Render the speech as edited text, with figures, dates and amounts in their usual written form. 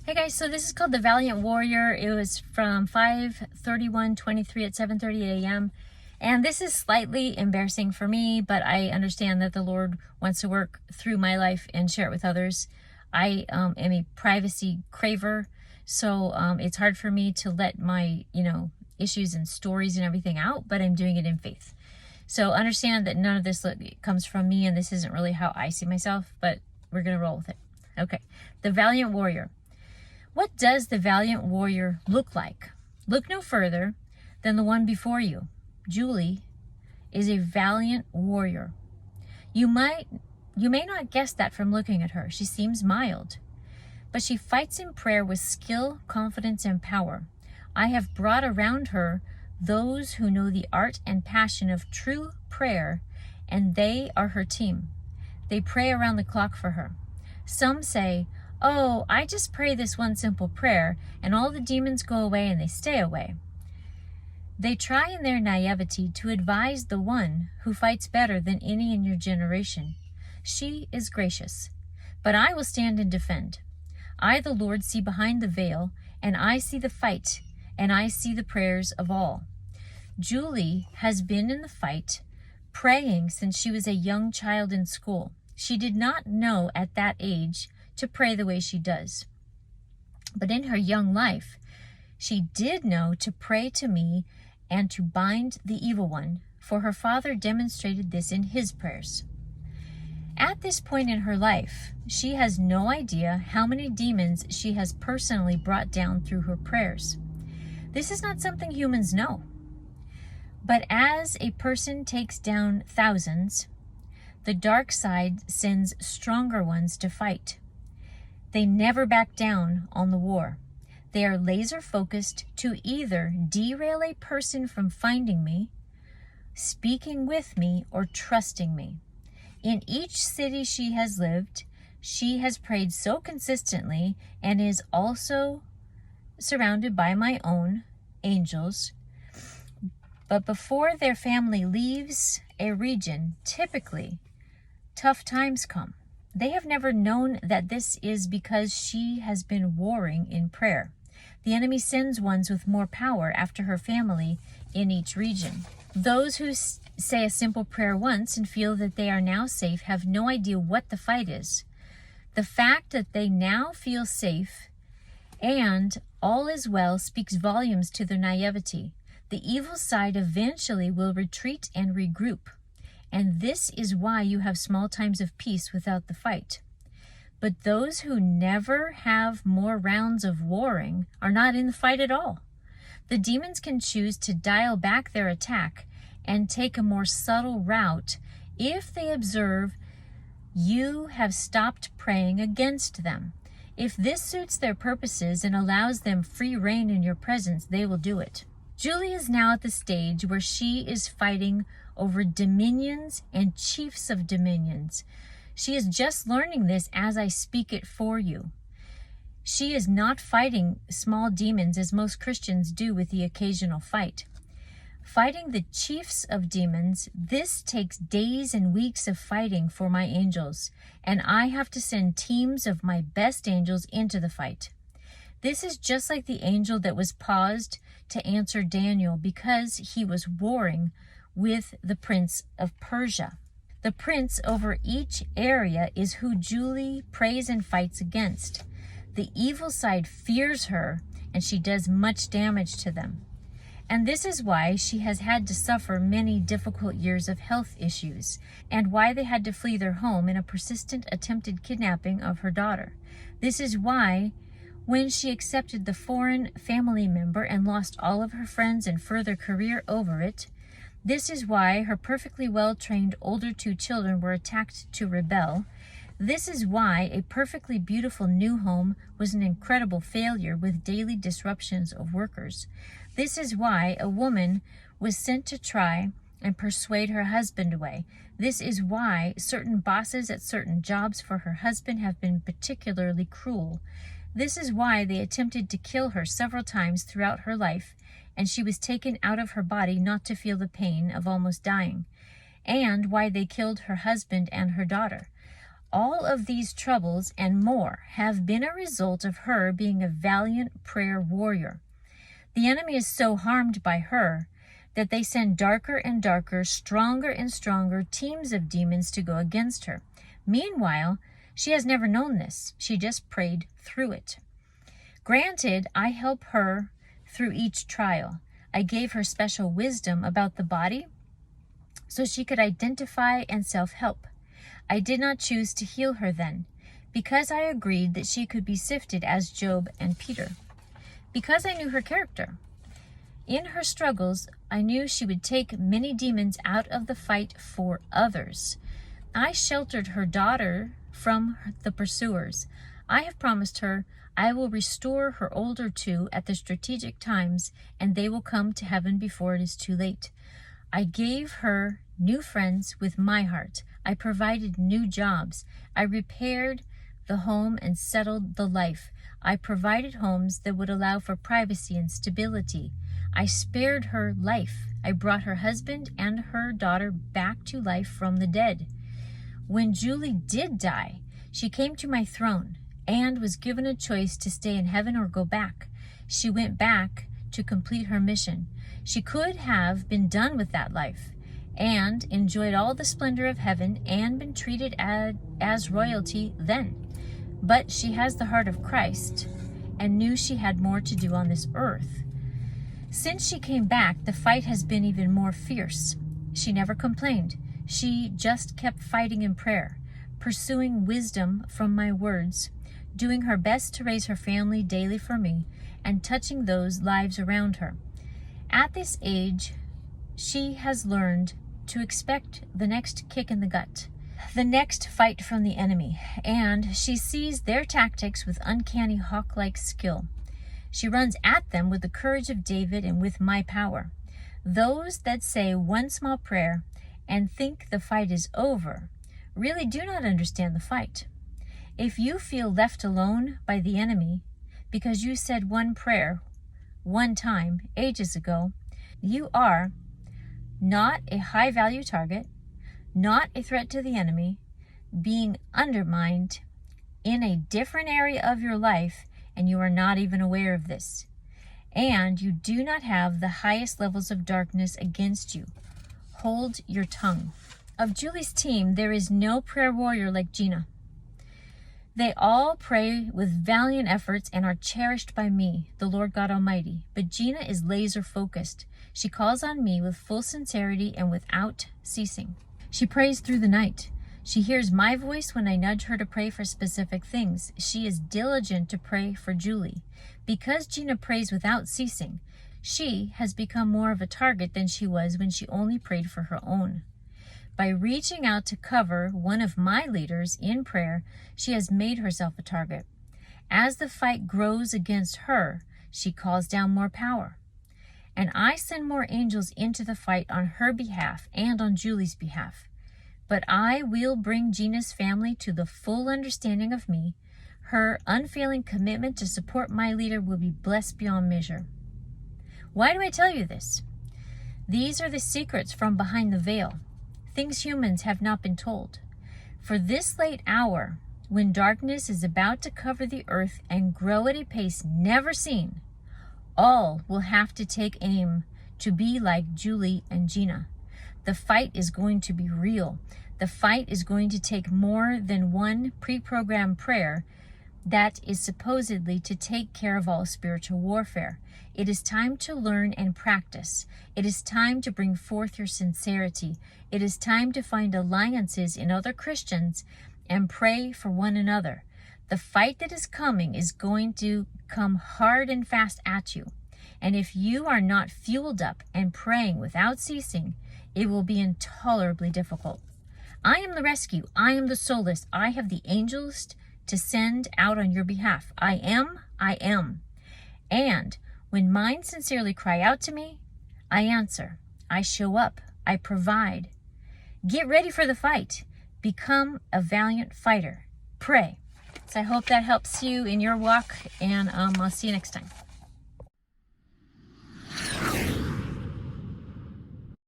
Hey guys, so this is called the Valiant Warrior. It was from 5/31/23 at 7:30 a.m. And this is slightly embarrassing for me, but I understand that the Lord wants to work through my life and share it with others. I am a privacy craver, so it's hard for me to let my, issues and stories and everything out, but I'm doing it in faith. So understand that none of this comes from me, and this isn't really how I see myself, but we're going to roll with it. Okay, the Valiant Warrior. What does the Valiant Warrior look like? Look no further than the one before you. Julie is a valiant warrior. You may not guess that from looking at her. She seems mild, but she fights in prayer with skill, confidence, and power. I have brought around her those who know the art and passion of true prayer, and they are her team. They pray around the clock for her. Some say, "Oh, I just pray this one simple prayer, and all the demons go away and they stay away." They try in their naivety to advise the one who fights better than any in your generation. She is gracious, but I will stand and defend. I, the Lord, see behind the veil, and I see the fight, and I see the prayers of all. Julie has been in the fight, praying since she was a young child in school. She did not know at that age to pray the way she does. But in her young life, she did know to pray to me and to bind the evil one, for her father demonstrated this in his prayers. At this point in her life, she has no idea how many demons she has personally brought down through her prayers. This is not something humans know. But as a person takes down thousands, the dark side sends stronger ones to fight. They never back down on the war. They are laser focused to either derail a person from finding me, speaking with me, or trusting me. In each city she has lived, she has prayed so consistently and is also surrounded by my own angels. But before their family leaves a region, typically tough times come. They have never known that this is because she has been warring in prayer. The enemy sends ones with more power after her family in each region. Those who say a simple prayer once and feel that they are now safe have no idea what the fight is. The fact that they now feel safe and all is well speaks volumes to their naivety. The evil side eventually will retreat and regroup. And this is why you have small times of peace without the fight. But those who never have more rounds of warring are not in the fight at all. The demons can choose to dial back their attack and take a more subtle route if they observe you have stopped praying against them. If this suits their purposes and allows them free reign in your presence, they will do it. Julie is now at the stage where she is fighting over dominions and chiefs of dominions. She is just learning this as I speak it for you. She is not fighting small demons as most Christians do with the occasional fight. Fighting the chiefs of demons, this takes days and weeks of fighting for my angels, and I have to send teams of my best angels into the fight. This is just like the angel that was paused to answer Daniel because he was warring with the prince of Persia. The prince over each area is who Julie prays and fights against. The evil side fears her, and she does much damage to them. And this is why she has had to suffer many difficult years of health issues, and why they had to flee their home in a persistent attempted kidnapping of her daughter. This is why, when she accepted the foreign family member and lost all of her friends and further career over it, this is why her perfectly well-trained older two children were attacked to rebel. This is why a perfectly beautiful new home was an incredible failure with daily disruptions of workers. This is why a woman was sent to try and persuade her husband away. This is why certain bosses at certain jobs for her husband have been particularly cruel. This is why they attempted to kill her several times throughout her life, and she was taken out of her body not to feel the pain of almost dying, and why they killed her husband and her daughter. All of these troubles and more have been a result of her being a valiant prayer warrior. The enemy is so harmed by her that they send darker and darker, stronger and stronger teams of demons to go against her. Meanwhile, she has never known this. She just prayed through it. Granted, I help her through each trial. I gave her special wisdom about the body so she could identify and self-help. I did not choose to heal her then, because I agreed that she could be sifted as Job and Peter. Because I knew her character. In her struggles, I knew she would take many demons out of the fight for others. I sheltered her daughter from the pursuers. I have promised her I will restore her older two at the strategic times, and they will come to heaven before it is too late. I gave her new friends with my heart. I provided new jobs. I repaired the home and settled the life. I provided homes that would allow for privacy and stability. I spared her life. I brought her husband and her daughter back to life from the dead. When Julie did die, she came to my throne and was given a choice to stay in heaven or go back. She went back to complete her mission. She could have been done with that life and enjoyed all the splendor of heaven and been treated as royalty then. But she has the heart of Christ and knew she had more to do on this earth. Since she came back, the fight has been even more fierce. She never complained. She just kept fighting in prayer, pursuing wisdom from my words, doing her best to raise her family daily for me, and touching those lives around her. At this age, she has learned to expect the next kick in the gut, the next fight from the enemy, and she sees their tactics with uncanny hawk-like skill. She runs at them with the courage of David and with my power. Those that say one small prayer and think the fight is over really do not understand the fight. If you feel left alone by the enemy because you said one prayer one time ages ago, you are not a high-value target, not a threat to the enemy, being undermined in a different area of your life, and you are not even aware of this. And you do not have the highest levels of darkness against you. Hold your tongue. Of Julie's team, there is no prayer warrior like Gina. They all pray with valiant efforts and are cherished by me, the Lord God Almighty. But Gina is laser focused. She calls on me with full sincerity and without ceasing. She prays through the night. She hears my voice when I nudge her to pray for specific things. She is diligent to pray for Julie. Because Gina prays without ceasing, she has become more of a target than she was when she only prayed for her own. By reaching out to cover one of my leaders in prayer, she has made herself a target. As the fight grows against her, she calls down more power. And I send more angels into the fight on her behalf and on Julie's behalf. But I will bring Gina's family to the full understanding of me. Her unfailing commitment to support my leader will be blessed beyond measure. Why do I tell you this? These are the secrets from behind the veil, things humans have not been told. For this late hour, when darkness is about to cover the earth and grow at a pace never seen, all will have to take aim to be like Julie and Gina. The fight is going to be real. The fight is going to take more than one pre-programmed prayer that is supposedly to take care of all spiritual warfare. It is time to learn and practice. It is time to bring forth your sincerity. It is time to find alliances in other Christians and pray for one another. The fight that is coming is going to come hard and fast at you. And if you are not fueled up and praying without ceasing, it will be intolerably difficult. I am the rescue. I am the solace. I have the angels to send out on your behalf. I am. And when mine sincerely cry out to me, I answer. I show up. I provide. Get ready for the fight. Become a valiant fighter. Pray. So I hope that helps you in your walk, and I'll see you next time.